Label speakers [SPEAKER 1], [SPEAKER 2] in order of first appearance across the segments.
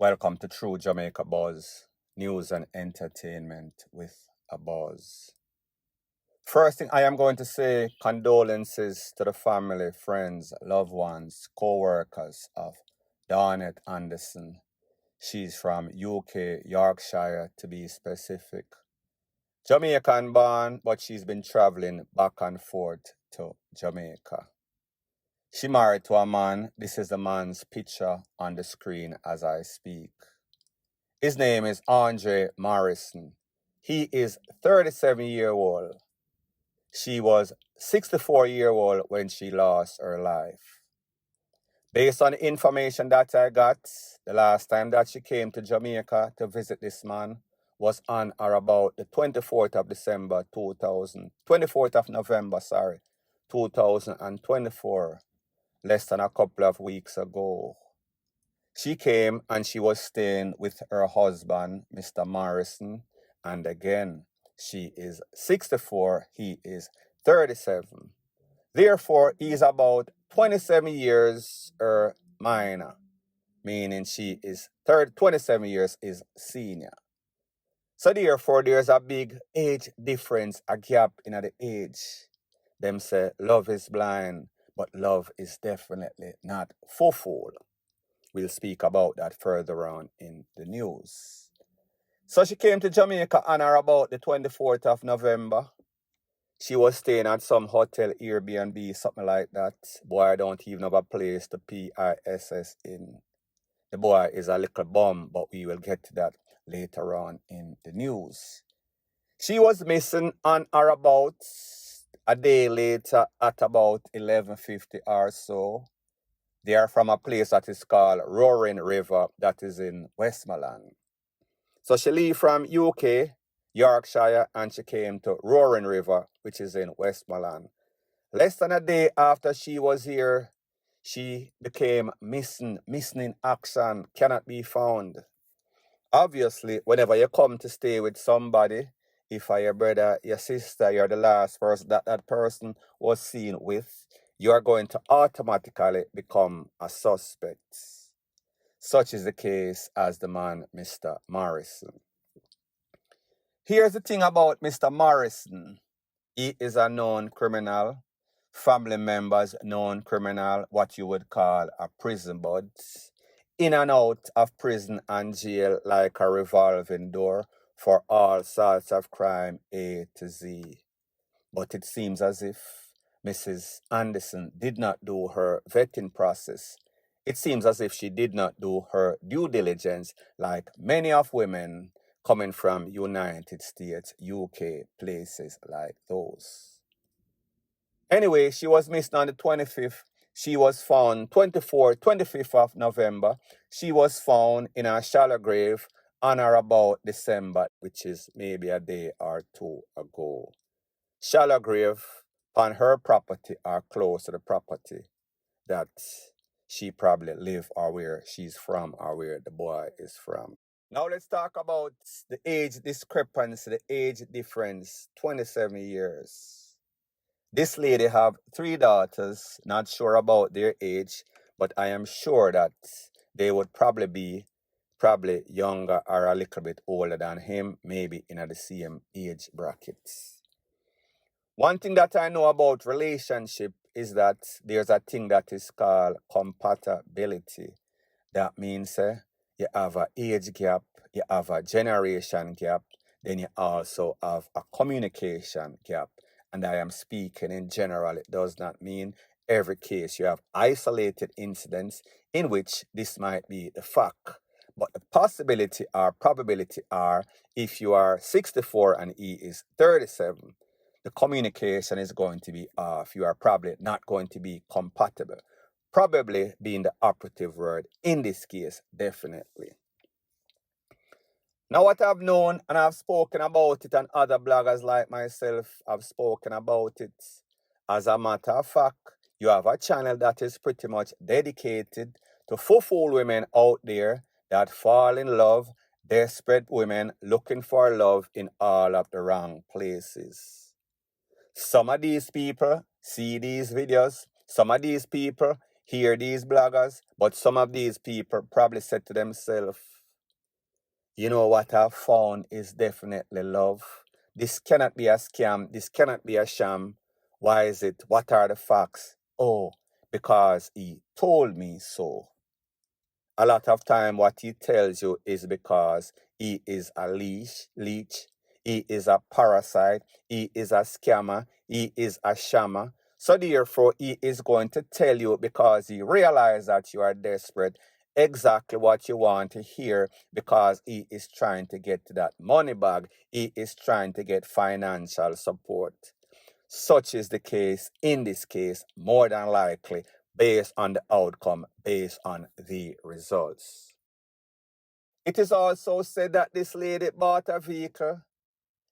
[SPEAKER 1] Welcome to True Jamaica Buzz, news and entertainment with a buzz. First thing I am going to say condolences to the family, friends, loved ones, co-workers of Darnett Anderson. She's from UK, Yorkshire to be specific. Jamaican born, but she's been traveling back and forth to Jamaica. She married to a man. This is the man's picture on the screen as I speak. His name is Andre Morrison. He is 37-year-old. She was 64-year-old when she lost her life. Based on the information that I got, the last time that she came to Jamaica to visit this man was on or about the 24th of December 2000, 24th of November, 2024, less than a couple of weeks ago. She came and she was staying with her husband, Mr. Morrison, and again, she is 64, he is 37. Therefore, he is about 27 years her minor, meaning she is 27 years is senior. So therefore, there's a big age difference, a gap in the age. Them say love is blind, but love is definitely not fool. We'll speak about that further on in the news. So she came to Jamaica on or about the 24th of November. She was staying at some hotel, Airbnb, something like that. Boy, I don't even have a place to PISS in. The boy is a little bum, but we will get to that later on in the news. She was missing on or about a day later at about 11:50 or so. They are from a place that is called Roaring River, that is in Westmoreland. So she left from UK, Yorkshire, and she came to Roaring River, which is in Westmoreland. Less than a day after she was here, she became missing in action, cannot be found. Obviously, whenever you come to stay with somebody, if your brother, your sister, you're the last person that person was seen with, you are going to automatically become a suspect. Such is the case as the man, Mr. Morrison. Here's the thing about Mr. Morrison. He is a known criminal. Family members, known criminal, what you would call a prison bud. In and out of prison and jail like a revolving door for all sorts of crime A to Z. But it seems as if Mrs. Anderson did not do her vetting process. It seems as if she did not do her due diligence like many of women coming from United States, UK, places like those. Anyway, she was missing on the 25th. She was found 25th of November. She was found in a shallow grave on or about December, which is maybe a day or two ago. Shallow grave on her property or close to the property that she probably live or where she's from or where the boy is from. Now let's talk about the age discrepancy, the age difference, 27 years. This lady have 3 daughters, not sure about their age, but I am sure that they would probably be younger or a little bit older than him, maybe in the same age brackets. One thing that I know about relationship is that there's a thing that is called compatibility. That means you have an age gap, you have a generation gap, then you also have a communication gap. And I am speaking in general. It does not mean every case. You have isolated incidents in which this might be the fact. But the possibility or probability are if you are 64 and he is 37, the communication is going to be off. You are probably not going to be compatible. Probably being the operative word in this case, definitely. Now, what I've known and I've spoken about it, and other bloggers like myself have spoken about it. As a matter of fact, you have a channel that is pretty much dedicated to fool women out there that fall in love, desperate women looking for love in all of the wrong places. Some of these people see these videos. Some of these people hear these bloggers, but some of these people probably said to themselves, you know what I've found is definitely love. This cannot be a scam. This cannot be a sham. Why is it? What are the facts? Oh, because he told me so. A lot of time what he tells you is because he is a leech, he is a parasite, he is a scammer, he is a shammer. So therefore, he is going to tell you because he realizes that you are desperate exactly what you want to hear because he is trying to get to that money bag. He is trying to get financial support. Such is the case in this case, more than likely, based on the outcome, based on the results. It is also said that this lady bought a vehicle.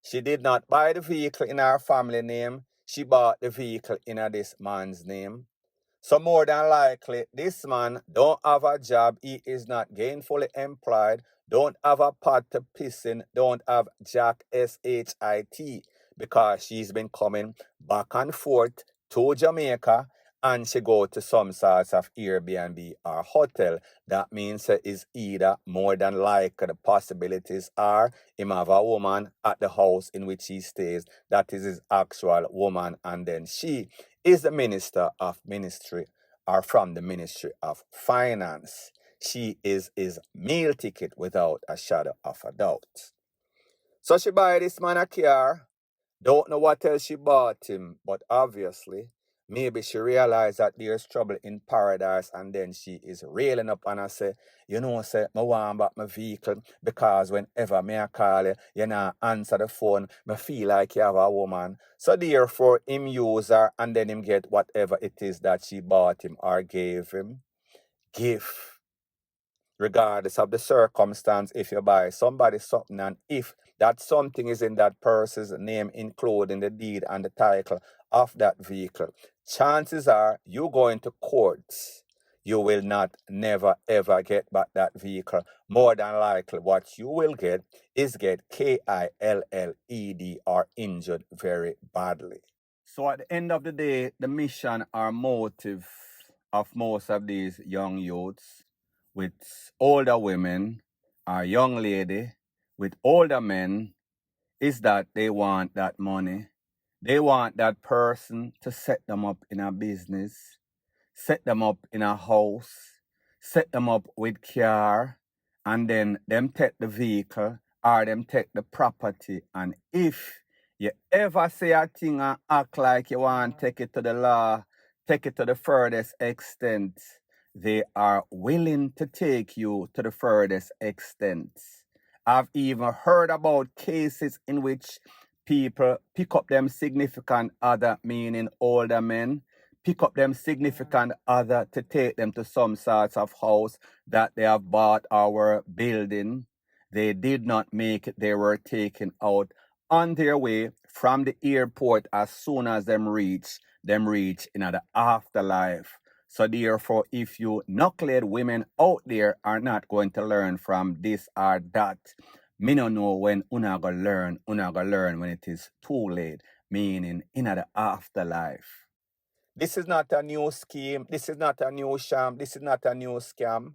[SPEAKER 1] She did not buy the vehicle in her family name. She bought the vehicle in this man's name. So more than likely, this man don't have a job. He is not gainfully employed. Don't have a pot to piss in. Don't have Jack S-H-I-T because she's been coming back and forth to Jamaica and she go to some sorts of Airbnb or hotel. That means is either more than likely the possibilities are him have a woman at the house in which he stays. That is his actual woman and then she is the minister of ministry or from the ministry of finance. She is his meal ticket without a shadow of a doubt. So she buy this man a car. Don't know what else she bought him, but obviously, maybe she realized that there's trouble in paradise and then she is railing up and I say, you know, say, I want back my vehicle because whenever me I call you, you know, answer the phone, me feel like you have a woman. So therefore, him use her and then him get whatever it is that she bought him or gave him. Gift regardless of the circumstance, if you buy somebody something and if that something is in that person's name, including the deed and the title of that vehicle, chances are you go into courts. You will not never ever get back that vehicle. More than likely, what you will get is get KILLED or injured very badly. So at the end of the day, the mission or motive of most of these young youths with older women or young lady with older men is that they want that money. They want that person to set them up in a business, set them up in a house, set them up with car, and then them take the vehicle or them take the property. And if you ever say a thing and act like you want to take it to the law, take it to the furthest extent, they are willing to take you to the furthest extent. I've even heard about cases in which people pick up them significant other, meaning older men, pick up them significant other to take them to some sorts of house that they have bought or were building. They did not make it. They were taken out on their way from the airport as soon as them reach in the afterlife. So therefore, if you knucklehead women out there are not going to learn from this or that, me no know when una go learn when it is too late, meaning in the afterlife. This is not a new scheme. This is not a new sham. This is not a new scam.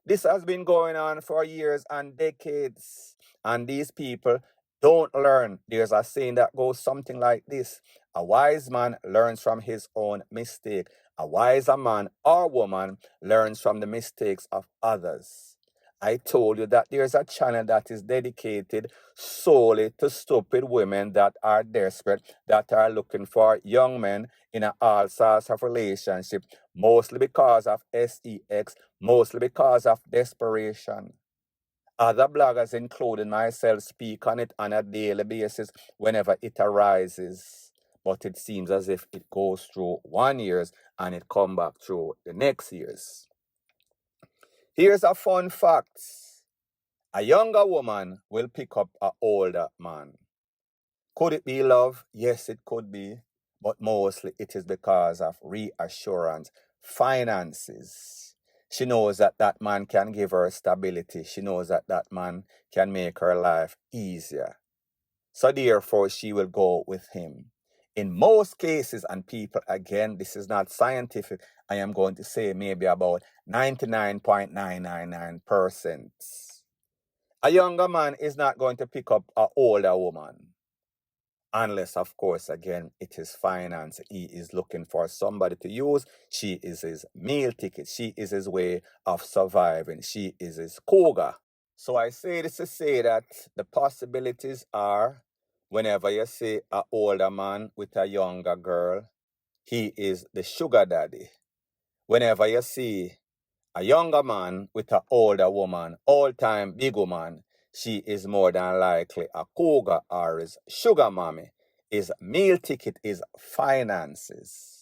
[SPEAKER 1] This has been going on for years and decades. And these people don't learn. There's a saying that goes something like this: a wise man learns from his own mistake. A wiser man or woman learns from the mistakes of others. I told you that there's a channel that is dedicated solely to stupid women that are desperate, that are looking for young men in all sorts of relationship, mostly because of sex, mostly because of desperation. Other bloggers, including myself, speak on it on a daily basis whenever it arises. But it seems as if it goes through 1 year and it come back through the next years. Here's a fun fact. A younger woman will pick up an older man. Could it be love? Yes, it could be. But mostly it is because of reassurance, finances. She knows that that man can give her stability. She knows that that man can make her life easier. So therefore, she will go with him. In most cases, and people, again, this is not scientific, I am going to say maybe about 99.999%. A younger man is not going to pick up an older woman. Unless, of course, again, it is finance. He is looking for somebody to use. She is his meal ticket. She is his way of surviving. She is his cougar. So I say this to say that the possibilities are whenever you see an older man with a younger girl, he is the sugar daddy. Whenever you see a younger man with an older woman, all-time big woman, she is more than likely a cougar or his sugar mommy. His meal ticket is finances.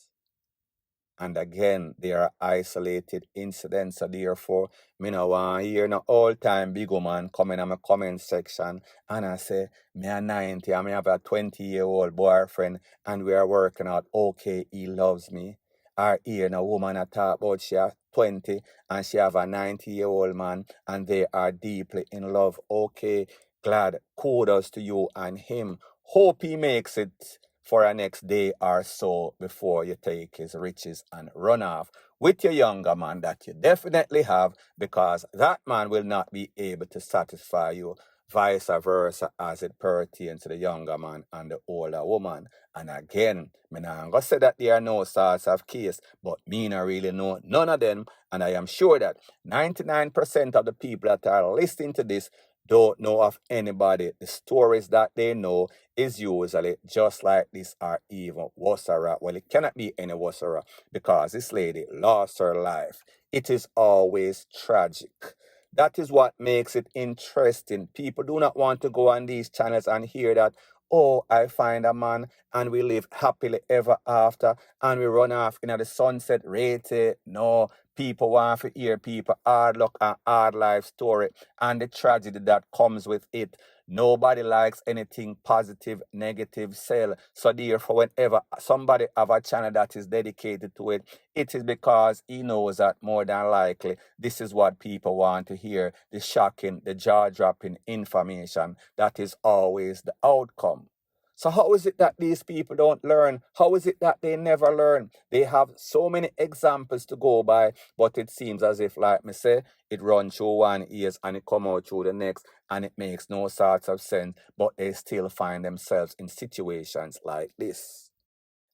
[SPEAKER 1] And again, they are isolated incidents. So therefore, me no want hear no all-time big woman coming in my comment section and I say, me a 90 and me have a 20-year-old boyfriend and we are working out, okay, he loves me. Or hear no woman a talk about she a 20 and she have a 90-year-old man and they are deeply in love. Okay, glad, kudos to you and him. Hope he makes it for a next day or so before you take his riches and run off with your younger man that you definitely have, because that man will not be able to satisfy you, vice versa as it pertains to the younger man and the older woman. And again, me not gonna say that there are no sorts of case, but me not really know none of them, and I am sure that 99% of the people that are listening to this don't know of anybody. The stories that they know is usually just like this or even worse. Well, it cannot be any worse because this lady lost her life. It is always tragic. That is what makes it interesting. People do not want to go on these channels and hear that, oh, I find a man and we live happily ever after and we run off in the sunset rate. No, people want to hear people hard luck and hard life story and the tragedy that comes with it. Nobody likes anything positive, negative, sell. So therefore, whenever somebody have a channel that is dedicated to it, it is because he knows that more than likely this is what people want to hear. The shocking, the jaw-dropping information that is always the outcome. So how is it that these people don't learn? How is it that they never learn? They have so many examples to go by, but it seems as if, like me say, it runs through one ears and it come out through the next, and it makes no sorts of sense, but they still find themselves in situations like this.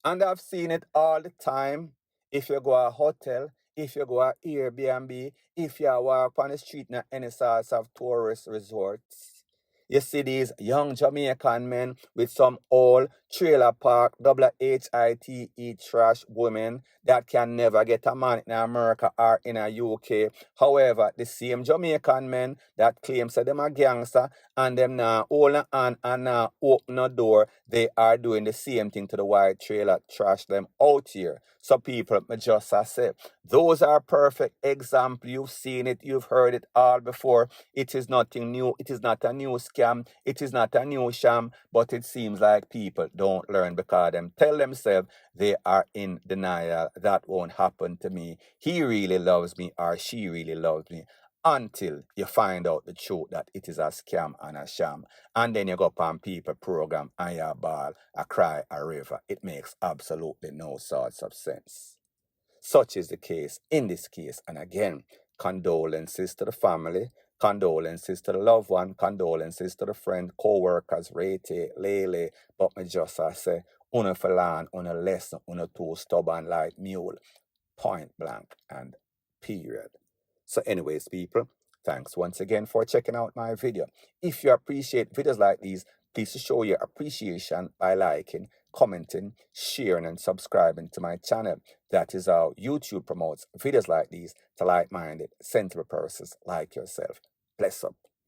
[SPEAKER 1] And I've seen it all the time. If you go a hotel, if you go a Airbnb, if you walk on the street in any sorts of tourist resorts, you see these young Jamaican men with some old trailer park, WHITE trash women that can never get a man in America or in a UK. However, the same Jamaican men that claim say them a gangster and them now hold a hand and now open a door, they are doing the same thing to the white trailer trash them out here. So people, me just say, those are perfect examples. You've seen it, you've heard it all before. It is nothing new. It is not a new scam. It is not a new sham. But it seems like people don't learn because them tell themselves they are in denial. That won't happen to me. He really loves me or she really loves me. Until you find out the truth that it is a scam and a sham. And then you go up on people program and you ball, a cry, a river. It makes absolutely no sorts of sense. Such is the case in this case. And again, condolences to the family, condolences to the loved one, condolences to the friend, co-workers, Rete, Lele. But me just say, una for land, una lesson, una too stubborn like mule. Point blank and period. So anyways, people, thanks once again for checking out my video. If you appreciate videos like these, please show your appreciation by liking, commenting, sharing, and subscribing to my channel. That is how YouTube promotes videos like these to like-minded, sensible persons like yourself. Bless up.